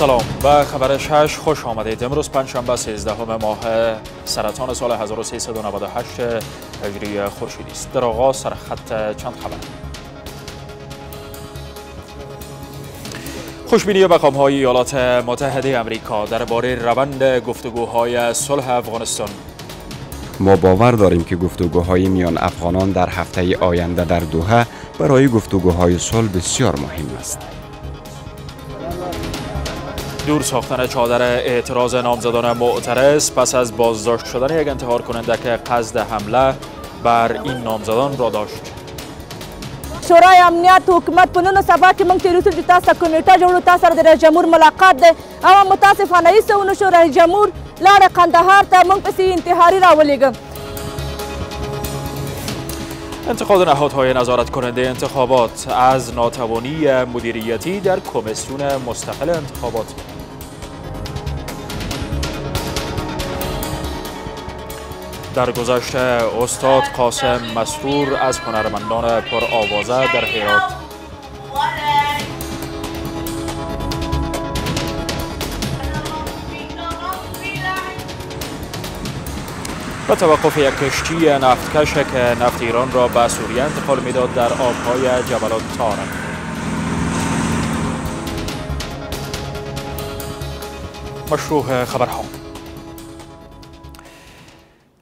سلام به خبر 6 خوش آمدید. امروز پنجشنبه 13 ماه سرطان سال 1398 هجری خورشیدی است. در آغاز سرخط چند خبر. خوشبینی مقام‌های ایالات متحده آمریکا درباره روند گفتگوهای صلح افغانستان. ما باور داریم که گفتگوهای میان افغانان در هفته آینده در دوحه برای گفتگوهای صلح بسیار مهم است. دور ساختن چادر اعتراض نامزدان معترض پس از بازداشت شدن یک انتحار کننده که قصد حمله بر این نامزدان را داشت. شورای امنیت حکومت په نن سبا کې موږ تیر ورځ تاسو کمیټه جوړو تاسو سره د رئیس جمهور ملاقات دی او متاسفانه هیڅ ونه شو. رئیس جمهور لاړ قندهار ته موږ پسې انتحاري راولېږه. انتقاد نهادهای نظارت کننده انتخابات از ناتوانی مدیریتی در کمیسیون مستقل انتخابات. در گذشته استاد قاسم مسرور از هنرمندان پرآوازه در هرات. با توقف یک کشتی نفتکش که نفت ایران را به سوریه انتقال میداد در آبهای جبل الطارق. مشروع خبرها.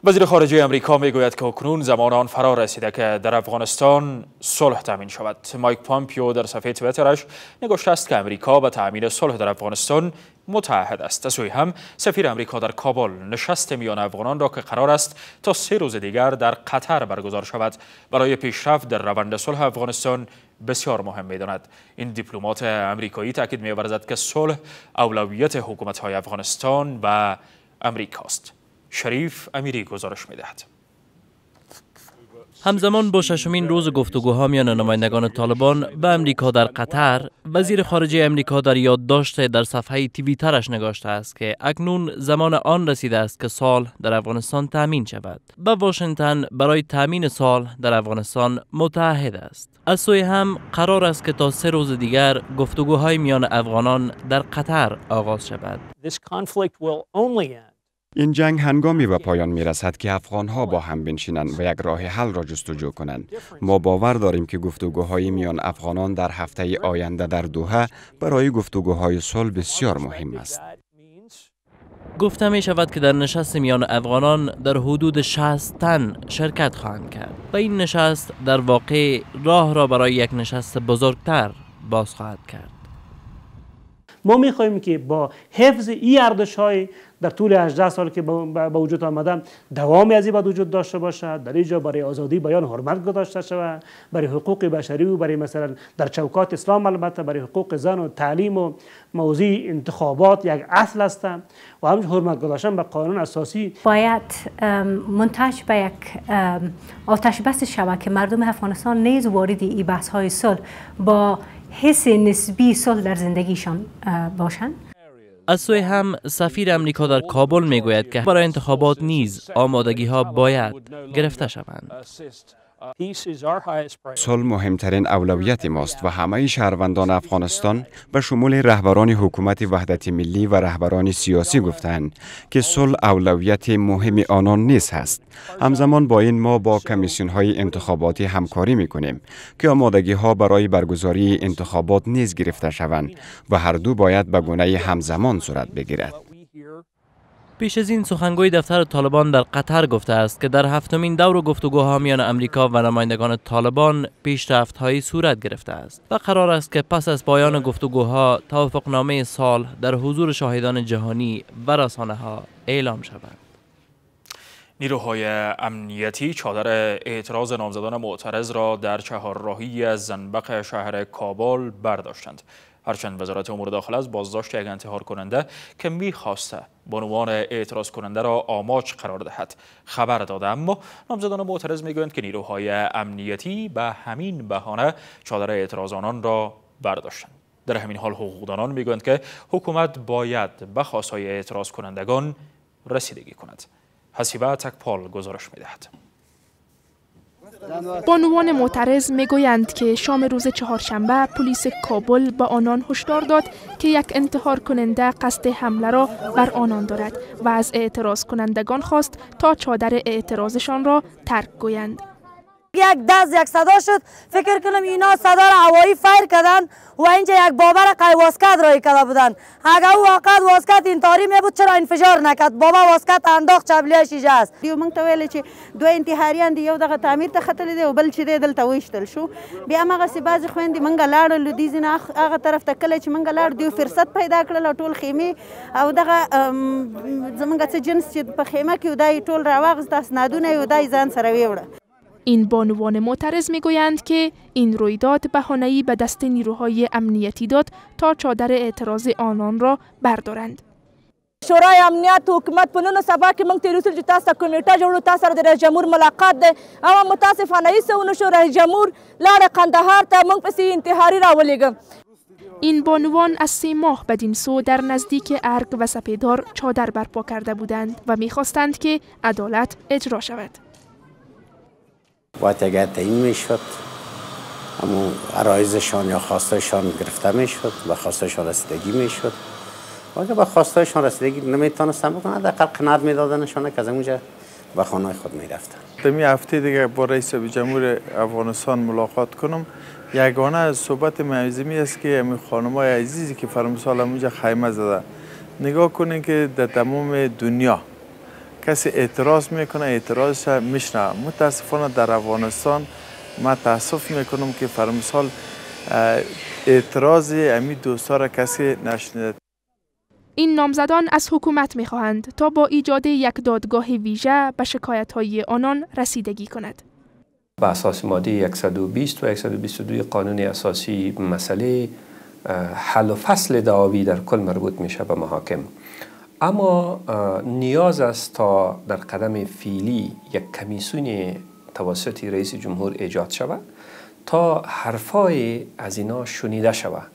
وزیر خارجه امریکا میگوید که اکنون زمان آن فرا رسیده که در افغانستان صلح تامین شود. مایک پامپیو در صفحه تویترش نگاشته است که امریکا به تامین صلح در افغانستان متعهد است. از سوی هم سفیر امریکا در کابل نشست میان افغانان را که قرار است تا 3 روز دیگر در قطر برگزار شود برای پیشرفت در روند صلح افغانستان بسیار مهم می‌داند. این دیپلمات امریکایی تاکید می‌ورزد که صلح اولویت حکومت‌های افغانستان و امریکاست. شریف امیری گزارش می‌دهد. همزمان با ششمین روز گفتگوها میان نمایندگان طالبان به امریکا در قطر، وزیر خارجه امریکا در یادداشت در صفحه توییترش نگاشته است که اکنون زمان آن رسیده است که صلح در افغانستان تامین شود و واشنگتن برای تامین صلح در افغانستان متعهد است. از سوی هم قرار است که تا 3 روز دیگر گفتگوهای میان افغانان در قطر آغاز شود. این جنگ هنگامی به پایان می رسد که افغانها با هم بنشینند و یک راه حل را جستجو کنند. ما باور داریم که گفتگوهای میان افغانان در هفته آینده در دوحه برای گفتگوهای صلح بسیار مهم است. گفته می شود که در نشست میان افغانان در حدود 60 تن شرکت خواهند کرد و این نشست در واقع راه را برای یک نشست بزرگتر باز خواهد کرد. ما می‌خواهیم که با حفظ این ارزش‌های در طول 18 سال که به وجود آمدن دوامی از این به وجود داشته باشد، در اینجا برای آزادی بیان حرمت گذاشته شود، برای حقوق بشری و برای مثلا در چوکات اسلام البته برای حقوق زن و تعلیم و موضوع انتخابات یک اصل است و همچنین حرمت گذاشتن به قانون اساسی. باید منتج به یک آتش بس شود که مردم افغانستان نیز وارد این بحث‌های صلح با حس نسبی صلح در زندگیشان باشند. از سوی هم سفیر امریکا در کابل میگوید که برای انتخابات نیز آمادگی ها باید گرفته شوند. صلح مهمترین اولویت ماست و همه شهروندان افغانستان به شمول رهبران حکومت وحدت ملی و رهبران سیاسی گفتند که صلح اولویت مهم آنان نیز است. همزمان با این ما با کمیسیون های انتخاباتی همکاری میکنیم که آمادگی ها برای برگزاری انتخابات نیز گرفته شوند و هر دو باید به گونه همزمان صورت بگیرد. پیش از این سخنگوی دفتر طالبان در قطر گفته است که در 7مین دور گفتگوها میان امریکا و نمایندگان طالبان پیشرفت‌هایی صورت گرفته است و قرار است که پس از پایان گفتگوها توافقنامه صلح در حضور شاهدان جهانی و رسانه‌ها اعلام شود. نیروهای امنیتی چادر اعتراض نامزدان معترض را در چهارراهی زنبق شهر کابل برداشتند. هرچند وزارت امور داخله از بازداشت یک انتحار کننده که می‌خواسته بانوان اعتراض کننده را آماج قرار دهد خبر داده، اما نامزدان معترض میگویند که نیروهای امنیتی به همین بهانه چادر اعتراض آنان را برداشتند. در همین حال حقوقدانان میگویند که حکومت باید به خواستهای اعتراض کنندگان رسیدگی کند. حسیبه تکپال گزارش میدهد. بانوان معترض میگویند که شام روز چهارشنبه پلیس کابل به آنان هشدار داد که یک انتحار کننده قصد حمله را بر آنان دارد و از اعتراض کنندگان خواست تا چادر اعتراضشان را ترک گویند. یک دست یک صدا شد، فکر کنم اینا صدا را هوایی فایر کردن و اینجا یک بابر قای واسکت رای کرده بودن. اگر او وقت واسکت انتحاری می بود چرا انفجار نکرد؟ بابا واسکت انداخت چبلیه شیشه است. دیو موږ ته ویل چې دوه انتحاریان دی، یو دغه تعمیر ته ختلی دی او بل چې دی دلته ویشتل شو. بیا هماغسې بعضې خویندې موږ لاړلو دیځې نه هغه طرف ته، کله چې موږ لاړو دیو فرصت پیدا کړل او ټول خیمې او دغه زموږ څه جنس چې په خیمه کې و دا یې ټول راواغست، اسنادونه یې و دا یې ځان سره ویوړه. این بانوان معترض میگویند که این رویداد بهانه‌ای به دست نیروهای امنیتی داد تا چادر اعتراض آنان را بردارند. شورای امنیت حکومت په نن سبا کې موږ تیر وسل چې تاسو کمیټه جوړو، تاسو سره د رئیس جمهور ملاقات ده، او متاسفانه هیڅ ونه شو. رئیس جمهور لاړ قندهار ته، موږ پسې انتحاري راولېږه. این بانوان از 3 ماه بدین سو در نزدیک ارگ و سپیدار چادر برپا کرده بودند و میخواستند که عدالت اجرا شود. باید اگر تعیین میشد اما عرایضشان یا خواستایشان گرفته میشد، به خواستایشان رسیدگی میشد و اگر به خواستایشان رسیدگی نمیتونستن بکنن حداقل قناعت میدادنشان که از اونجا به خانه خود میرفتن. دمی هفته دیگه با رئیس جمهور افغانستان ملاقات کنم. یگانه از صحبت معظمی است که همین خانمای عزیزی که فرامسال اونجا خیمه زده، نگاه کنین که در تمام دنیا کسی اعتراض میکنه، اعتراضش میشنه. متاسفانه در افغانستان ما تاسف میکنم که فرامسال اعتراض امی دوستا را کسی نشنید. این نامزدان از حکومت میخواهند تا با ایجاد یک دادگاه ویژه به شکایت‌های آنان رسیدگی کند. به اساس ماده 120 و 122 قانون اساسی مسئله حل و فصل دعاوی در کل مربوط میشه به محاکم. اما نیاز است تا در قدم فعلی یک کمیسیون توسط رئیس جمهور ایجاد شود تا حرفای از اینا شنیده شود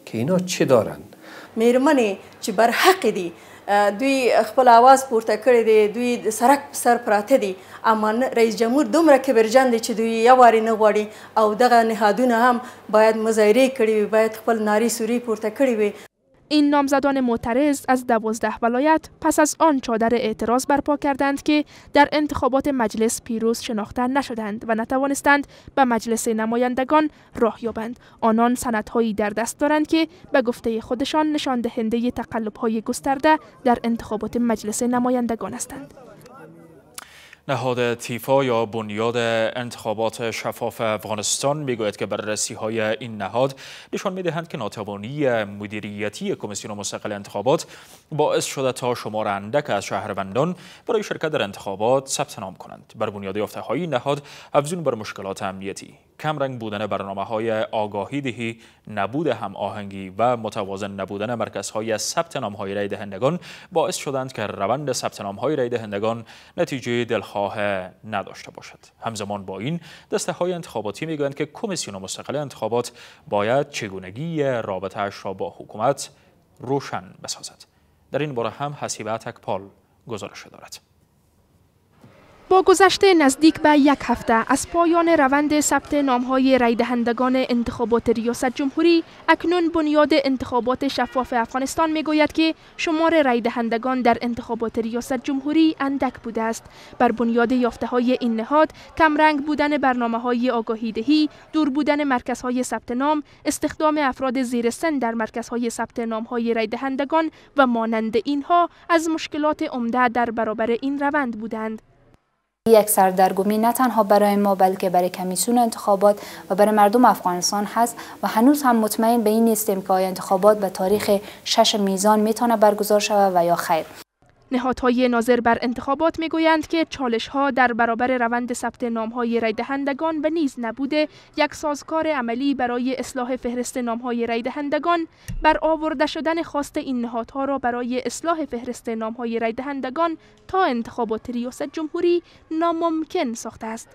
که اینا چه دارند. میرمنې چې بر حق دي، دوی خپل आवाज پورته کړی دی، دوی سرک سر پراته دي، اما رئیس جمهور دومره کبرجن دی چې دوی یو واري نه غواړي او دغه نهادونه هم باید مظاهره کړي وي، باید خپل نارې سوري پورته کړي وي. این نامزدان معترض از 12 ولایت پس از آن چادر اعتراض برپا کردند که در انتخابات مجلس پیروز شناخته نشدند و نتوانستند به مجلس نمایندگان راه یابند. آنان سندهایی در دست دارند که به گفته خودشان نشان دهنده تقلب‌های گسترده در انتخابات مجلس نمایندگان هستند. نهاد تیفا یا بنیاد انتخابات شفاف افغانستان میگوید که بررسی‌های این نهاد نشان می‌دهند که ناتوانی مدیریتی کمیسیون مستقل انتخابات باعث شده تا شمار اندک از شهروندان برای شرکت در انتخابات ثبت نام کنند. بر بنیاد یافته‌های نهاد افزون بر مشکلات امنیتی، کمرنگ بودن برنامه‌های آگاهی دهی، نبود هماهنگی و متوازن نبودن مرکزهای ثبت نام‌های رای دهندگان باعث شدند که روند ثبت نام‌های رای دهندگان نتیجه دلخواه نداشته باشد. همزمان با این دسته‌های انتخاباتی میگویند که کمیسیون مستقل انتخابات باید چگونگی رابطه‌اش را با حکومت روشن بسازد. در این باره هم حسیبه تکپال گزارش دارد. با گذشت نزدیک به 1 هفته از پایان روند ثبت نام‌های رای دهندگان انتخابات ریاست جمهوری، اکنون بنیاد انتخابات شفاف افغانستان میگوید که شمار رای دهندگان در انتخابات ریاست جمهوری اندک بوده است. بر بنیاد یافته‌های این نهاد، کمرنگ بودن برنامه‌های آگاهی دهی، دور بودن مرکزهای ثبت نام، استخدام افراد زیر سن در مرکزهای ثبت نام‌های رای دهندگان و مانند اینها از مشکلات عمده در برابر این روند بودند. یک سردرگمی نه تنها برای ما بلکه برای کمیسیون انتخابات و برای مردم افغانستان هست و هنوز هم مطمئن به این نیستیم که انتخابات به تاریخ 6 میزان میتونه برگزار شود و یا خیر. نهادهای ناظر بر انتخابات میگویند که چالش‌ها در برابر روند ثبت نام‌های رای دهندگان و نیز نبوده یک سازگار عملی برای اصلاح فهرست نام‌های رای دهندگان، برآورده شدن خواست این نهادها را برای اصلاح فهرست نام‌های رای دهندگان تا انتخابات ریاست جمهوری ناممکن ساخته است.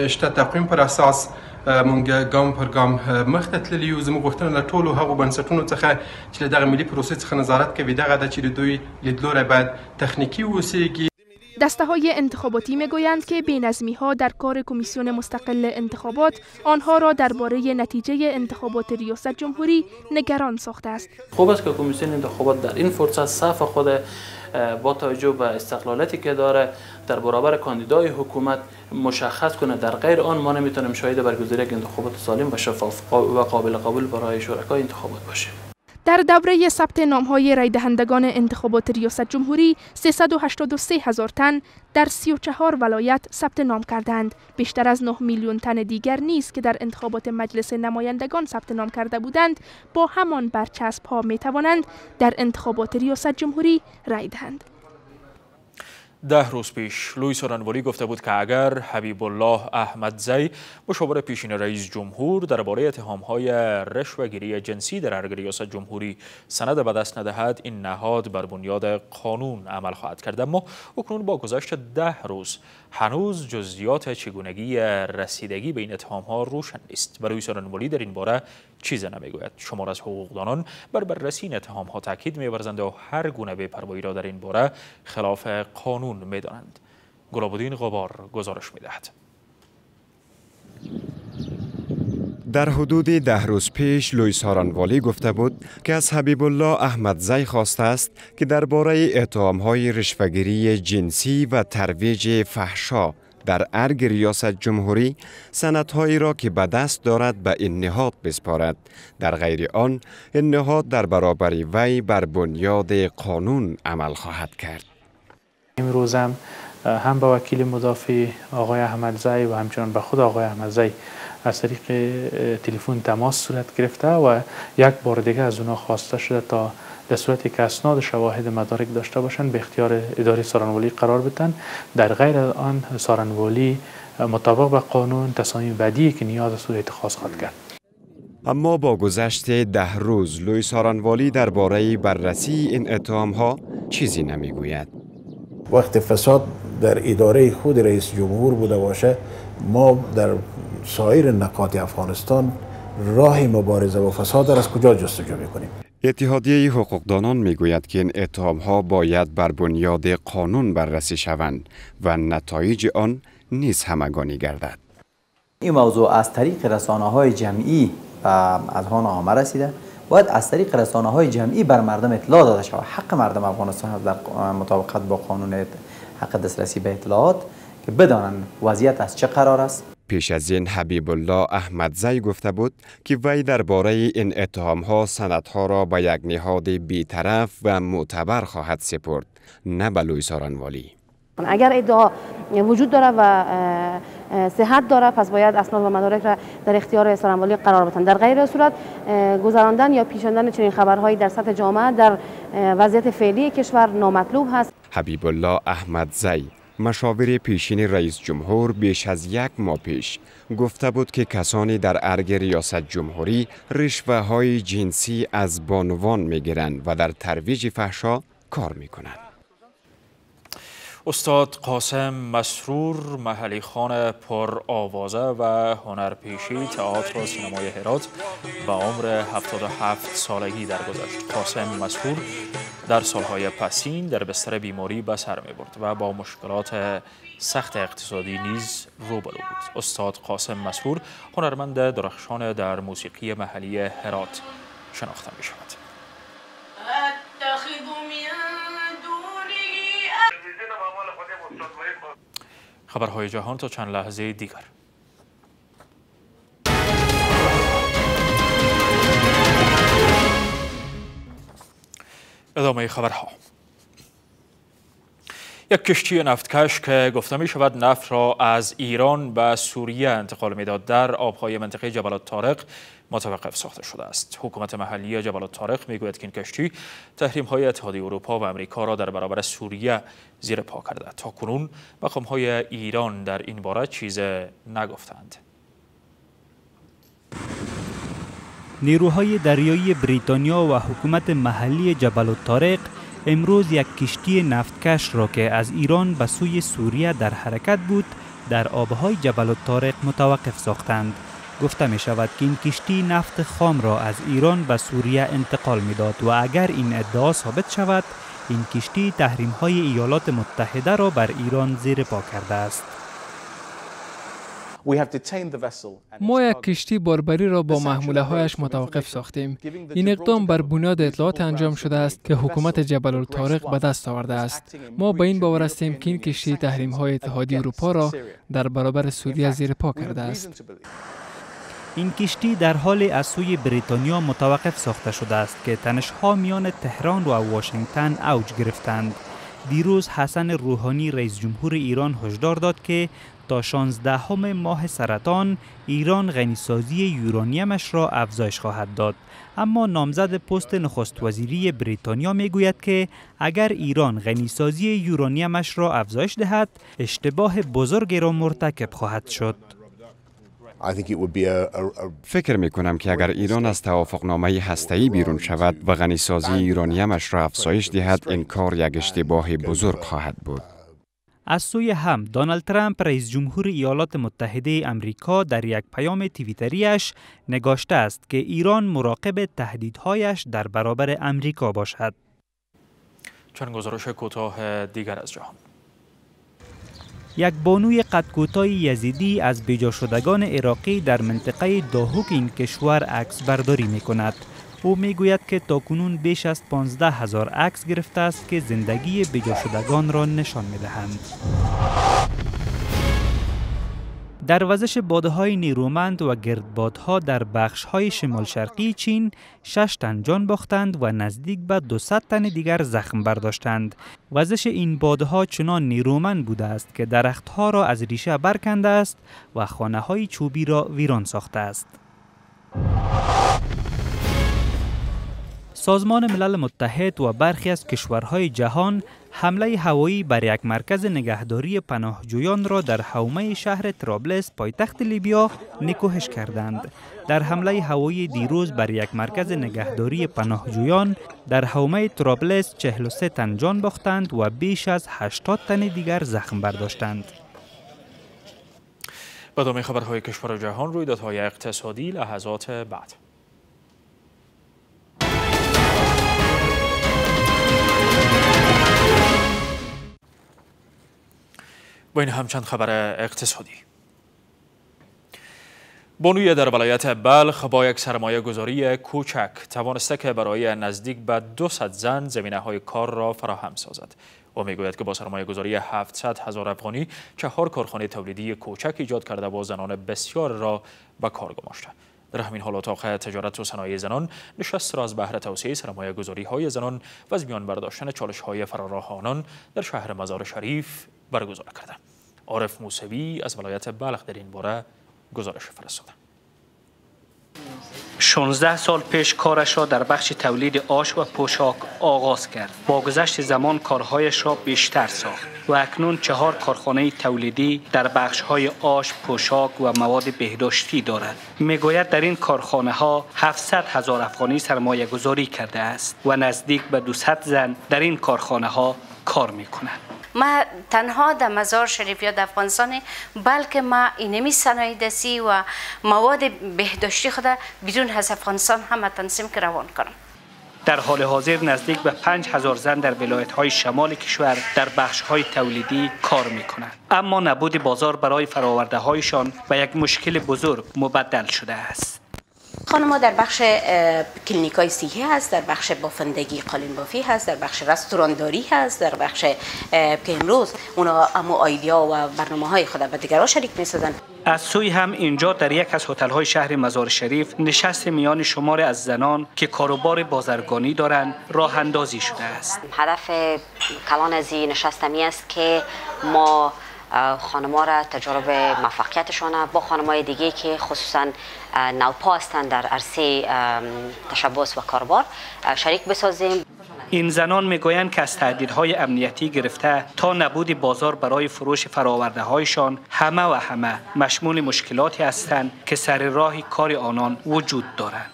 شته تقویم پر اساس مونږ ګام پر ګام مخته تللي یو. زموږ غوښتنه له ټولو هغو بنسټونو څخه چې له دغه ملي پروسې څخه نظارت کوي دغه ده چې د دوی لیدلوری باید تخنیکي واوسیږي. دسته‌های انتخاباتی می‌گویند که بی‌نظمی‌ها در کار کمیسیون مستقل انتخابات آنها را درباره نتیجه انتخابات ریاست جمهوری نگران ساخته است. خوب است که کمیسیون انتخابات در این فرصت صف خود با توجه به استقلالیتی که داره در برابر کاندیدای حکومت مشخص کنه. در غیر آن ما نمیتونیم شاهد برگزاری یک انتخابات سالم و شفاف و قابل قبول برای شرکای انتخابات باشیم. در دوره ثبت نام‌های رای دهندگان انتخابات ریاست جمهوری 383,000 تن در 34 ولایت ثبت نام کردند. بیشتر از 9 میلیون تن دیگر نیز که در انتخابات مجلس نمایندگان ثبت نام کرده بودند با همان برچسب‌ها می‌توانند در انتخابات ریاست جمهوری رای دهند. 10 روز پیش لوی سارنوالی گفته بود که اگر حبیب الله احمدزی مشاور پیشین رئیس جمهور درباره اتهام‌های رشوه‌گیری جنسی در ارگ ریاست جمهوری سند به دست ندهد، این نهاد بر بنیاد قانون عمل خواهد کرد. اما اکنون با گذشت 10 روز هنوز جزئیات چگونگی رسیدگی به این اتهام‌ها روشن نیست. لوی سارنوالی در این باره چیزی نمیگوید. شمار از حقوقدانان بر بررسی این اتهام‌ها تاکید می‌ورزند و هر گونه بی‌پروایی را در این باره خلاف قانون می‌دانند. گلاب‌الدین غبار گزارش می‌دهد. در حدود 10 روز پیش لوی سارنوالی گفته بود که از حبیب الله احمدزی خواسته است که درباره اتهام‌های رشوه‌گیری جنسی و ترویج فحشا در ارگ ریاست جمهوری سندهایی را که به دست دارد به این نهاد بسپارد. در غیر آن این نهاد در برابر وی بر بنیاد قانون عمل خواهد کرد. امروز هم با وکیل مدافع آقای احمدزی و همچنان به خود آقای احمدزی از طریق تلفن تماس صورت گرفته و یک بار دیگه از اونا خواسته شده تا در صورتی که اسناد شواهد مدارک داشته باشند به اختیار اداره سارنوالی قرار بدن. در غیر آن سارنوالی مطابق به قانون تصامیم بعدی که نیاز است اتخاذ خواهد کرد. اما با گذشت 10 روز لوی سارنوالی درباره بررسی این اتهام‌ها چیزی نمیگوید. وقت فساد در اداره خود رئیس جمهور بوده باشه، ما در سایر نقاط افغانستان راه مبارزه با فساد را از کجا جستجو میکنیم؟ اتحادیه حقوقدانان میگوید که این اتهام‌ها باید بر بنیاد قانون بررسی شوند و نتایج آن نیز همگانی گردد. این موضوع از طریق رسانه‌های جمعی از آن نامه رسیده، باید از طریق رسانه‌های جمعی بر مردم اطلاع داده شود. حق مردم افغانستان در مطابقت با قانون حق دسترسی به اطلاعات که بدانند وضعیت از چه قرار است. پیش از این حبیب الله احمدزی گفته بود که وی درباره این اتهام‌ها سندها را به یک نهاد بی‌طرف و معتبر خواهد سپرد، نه به لوی سارنوالی. اگر ادعا وجود داره و صحت داره پس باید اسناد و مدارک را در اختیار سارنوالی قرار بدن. در غیر صورت گذراندن یا پیچاندن چنین خبرهایی در سطح جامعه در وضعیت فعلی کشور نامطلوب هست. حبیب الله احمدزی مشاور پیشین رئیس جمهور بیش از 1 ماه پیش گفته بود که کسانی در ارگ ریاست جمهوری رشوه‌های جنسی از بانوان می‌گیرند و در ترویج فحشا کار می‌کنند. استاد قاسم مسرور، محلی خان پر آوازه و هنرپیشه تئاتر و سینمای هرات به عمر 77 سالگی درگذشت. قاسم مسرور در سالهای پسین در بستر بیماری به سر می برد و با مشکلات سخت اقتصادی نیز روبرو بود. استاد قاسم مسرور هنرمند درخشان در موسیقی محلی هرات شناخته می شود. خبرهای جهان تا چند لحظه دیگر. ادامه خبرها. یک کشتی نفتکش که گفته می شود نفت را از ایران به سوریه انتقال میداد در آبهای منطقه جبل الطارق متوقف ساخته شده است. حکومت محلی جبل الطارق می گوید که این کشتی تحریم های اتحادیه اروپا و امریکا را در برابر سوریه زیر پا کرده. تا کنون مقام های ایران در این باره چیز نگفتند. نیروهای دریایی بریتانیا و حکومت محلی جبل الطارق امروز یک کشتی نفتکش را که از ایران به سوی سوریه در حرکت بود در آبهای جبل الطارق متوقف ساختند. گفته می شود که این کشتی نفت خام را از ایران به سوریه انتقال می داد و اگر این ادعا ثابت شود این کشتی تحریم‌های ایالات متحده را بر ایران زیر پا کرده است. ما یک کشتی باربری را با محموله‌هایش متوقف ساختیم. این اقدام بر بنیاد اطلاعات انجام شده است که حکومت جبل الطارق به دست آورده است. ما به این باور هستیم که این کشتی تحریم‌های اتحادیه اروپا را در برابر سوریه زیر پا کرده است. این کشتی در حال از سوی بریتانیا متوقف ساخته شده است که تنش‌ها میان تهران و واشنگتن اوج گرفتند. دیروز حسن روحانی رئیس جمهور ایران هشدار داد که تا 16 ماه سرطان ایران غنیسازی یورانیمش را افزایش خواهد داد. اما نامزد پست نخست وزیری بریتانیا میگوید که اگر ایران غنیسازی یورانیمش را افزایش دهد اشتباه بزرگی را مرتکب خواهد شد. فکر می کنم که اگر ایران از توافقنامه هسته‌ای بیرون شود و غنیسازی یورانیمش را افزایش دهد این کار یک اشتباه بزرگ خواهد بود. از سوی هم دونالد ترامپ رئیس جمهور ایالات متحده امریکا در یک پیام توییتریش نگاشته است که ایران مراقب تهدیدهایش در برابر امریکا باشد. چند گزارش کوتاه دیگر از جهان. یک بانوی قد کوتاه یزیدی از بیجا شدگان عراقی در منطقه داهوک این کشور عکس برداری می کند. او می گوید که تاکنون بیش از 15,000 عکس گرفته است که زندگی بیجا شدگان را نشان می دهند. در وزش بادهای نیرومند و گردبادها در بخش‌های شمال شرقی چین 6 تن جان باختند و نزدیک به 200 تن دیگر زخم برداشتند. وزش این بادها چنان نیرومند بوده است که درختها را از ریشه برکنده است و خانه‌های چوبی را ویران ساخته است. سازمان ملل متحد و برخی از کشورهای جهان حمله هوایی بر یک مرکز نگهداری پناهجویان را در حومه شهر طرابلس پایتخت لیبیا نکوهش کردند. در حمله هوایی دیروز بر یک مرکز نگهداری پناهجویان در حومه طرابلس 43 تن جان باختند و بیش از 80 تن دیگر زخم برداشتند. به ادامه خبرهای کشور و جهان، رویدادهای اقتصادی لحظات بعد. و این هم چند خبر اقتصادی. بانوی در ولایت بلخ با یک سرمایه گذاری کوچک توانسته که برای نزدیک به 200 زن زمینه های کار را فراهم سازد. او میگوید که با سرمایه گذاری 700,000 افغانی 4 کارخانه تولیدی کوچک ایجاد کرده و زنان بسیار را به کار گماشته. در همین حال اتاق تجارت و صنایع زنان نشست را از بهر توسعه سرمایه گذاری های زنان و از میان برداشتن چالش های فراراه آنان در شهر مزار شریف برگزار کرده. عارف موسوی از ولایت بلخ در این باره گزارش فرستاده. 16 سال پیش کارش را در بخش تولید آش و پوشاک آغاز کرد. با گذشت زمان کارهایش را بیشتر ساخت و اکنون 4 کارخانه تولیدی در بخش‌های آش، پوشاک و مواد بهداشتی دارد. میگوید در این کارخانه ها 700,000 افغانی سرمایه گذاری کرده است و نزدیک به 200 زن در این کارخانه ها کار میکنند. ما تنها در مزار شریف یا در افغانستان بلکه ما اینمی صنایع دستی و مواد بهداشتی خود بدون از افغانستان هم تنظیم که روان کنم. در حال حاضر نزدیک به 5,000 زن در ولایت‌های شمال کشور در بخش‌های تولیدی کار می‌کنند. اما نبود بازار برای فرآورده‌هایشان به یک مشکل بزرگ مبدل شده است. خانم‌ها در بخش کلینیکای صحی هست، در بخش بافندگی قالین بافی هست، در بخش رستورانداری هست، در بخش که امروز اونا اما ایدیا و برنامه‌های خود به دیگران شریک می‌سازند. از سوی هم اینجا در یک از هتل‌های شهر مزار شریف نشست میان شمار از زنان که کاروبار بازرگانی دارند راه اندازی شده است. هدف کلان از این نشست همی است که ما خانم‌ها را تجارب موفقیتشان با خانم‌های دیگه که خصوصا نوپا هستند در عرصه تشبث و کاروبار شریک بسازیم. این زنان میگویند که از تهدیدهای امنیتی گرفته تا نبود بازار برای فروش فرآورده‌هایشان همه مشمول مشکلاتی هستند که سر راه کار آنان وجود دارند.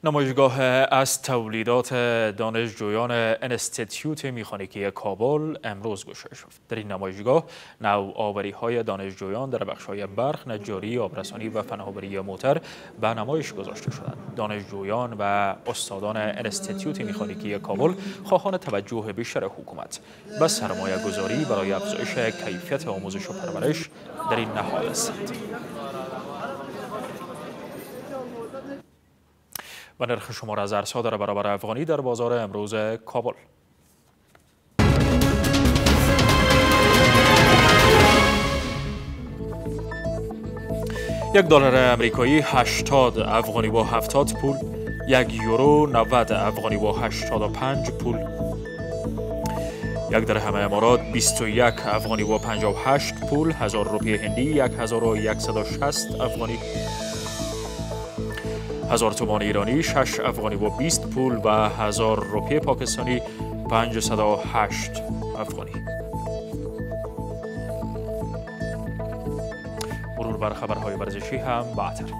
نمایشگاه از تولیدات دانشجویان انستیتیوت میخانیکی کابل امروز گشوده شد. در این نمایشگاه نوآوری‌های دانشجویان در بخش‌های برق، نجاری، آبرسانی و فناوری موتور به نمایش گذاشته شدند. دانشجویان و استادان انستیتیوت میخانیکی کابل خواهان توجه بیشتر حکومت به سرمایه‌گذاری برای افزایش کیفیت آموزش و پرورش در این نهاد هستند. و نرخ شمار از ارزها در برابر افغانی در بازار امروز کابل. $1 امریکایی 80 افغانی با 70 پول، 1 یورو 90 افغانی با 85 پول، 1 درهم امارات 21 افغانی با 58 پول، 1000 روپیه هندی 1160 افغانی، 1000 تومان ایرانی 6 افغانی با 20 پول و 1000 روپیه پاکستانی 508 افغانی. مرور بر خبرهای ورزشی هم بعدتر.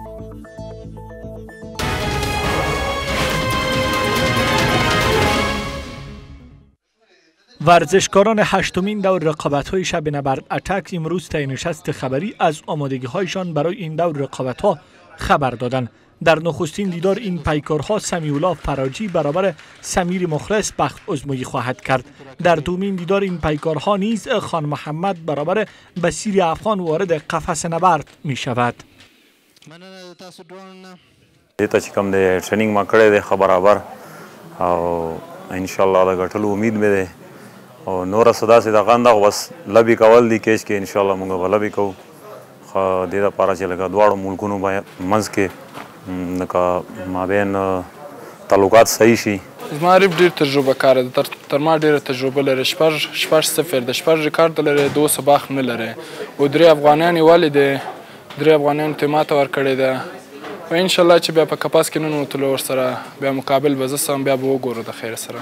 ورزشکاران هشتمین دور رقابت‌های شب نبرد اتک امروز طی نشست خبری از آمادگی‌هایشان برای این دور رقابت‌ها خبر دادند. در نخستین دیدار این پیکارها سمیولا فراجی برابر سمیر مخلص بخت آزمایی خواهد کرد. در دومین دیدار این پیکارها نیز خان محمد برابر بصیر افغان وارد قفس نبرد می شود. دیتا چې کوم د ټریننګ ما کړی دی ښه برابر او انشاءالله د ګټلو امید مې دی او نوره څه داسې دغه نه خو بس لبې کول دي کیچ کې انشاءالله موږ به لبې کوو خو دې دپاره چې لکه دواړو ملکونو منځ کې لکه مابین تعلقات صحیح شي. زما حریف ډېر تجربه کار دی، تر ما ډېره تجربه لري. شپږ صفر د شپږ ریکارډ لري، 2 سباق نه لري او 3 افغانیان یې ولې دی، 3 افغانیانو ته ماته ورکړې ده و انشاءالله چې بیا په کپاس کې ننوتلو ورسره بیا مقابل به زه سم بیا به وګورو د خیر سره.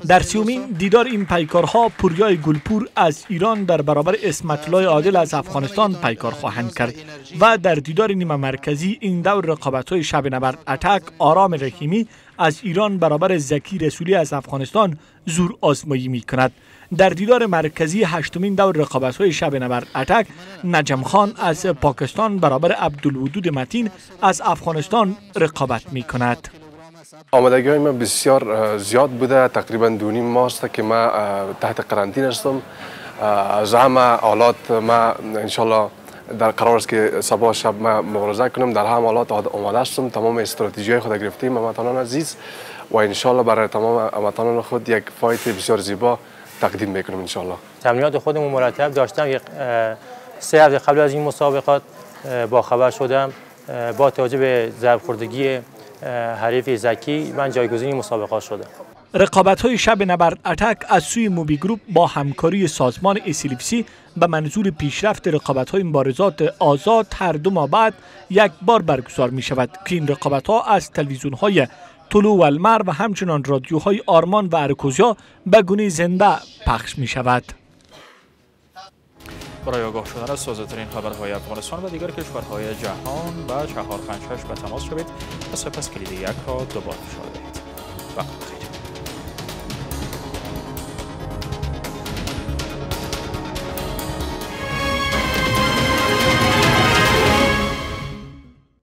در سیومین دیدار این پیکارها پوریای گلپور از ایران در برابر اسمت الله عادل از افغانستان پیکار خواهند کرد و در دیدار نیمه مرکزی این دور رقابت‌های شب نبرد اتک آرام رحیمی از ایران برابر زکی رسولی از افغانستان زور آزمایی می کند. در دیدار مرکزی هشتمین دور رقابت‌های شب نبرد اتک نجم خان از پاکستان برابر عبدالودود متین از افغانستان رقابت می کند. آمادگی های من بسیار زیاد بوده، تقریبا 2.5 ماه است که ما تحت قرنطینه هستم. از همه حالات ما انشالله در قرار است که صبح شب ما مبارزه کنم. در همه حالات آماده هستم، تمام استراتژی های خود گرفتیم هموطنان عزیز و انشالله برای تمام هموطنان خود یک فایت بسیار زیبا تقدیم میکنم انشالله. تمرینات خودمون مرتب داشتم. 3 هفته قبل از این مسابقات با خبر شدم با توجه به ضرب خوردگی حریف زکی من جایگزین مسابقات شدم. رقابت‌های شب نبرد اتک از سوی موبی گروپ با همکاری سازمان اسلیفسی به منظور پیشرفت رقابت‌های مبارزات آزاد هر 2 ماه بعد یک بار برگزار می شود که این رقابت‌ها از تلویزیون‌های طلوع و المر و همچنان رادیوهای آرمان و ارکوزیا به گونه زنده پخش می شود. برای آگاه شدن از تازه‌ترین خبرهای افغانستان و دیگر کشورهای جهان با 456 به تماس شوید و سپس کلید 1 را دوباره فشار دهید. وقت بخیر.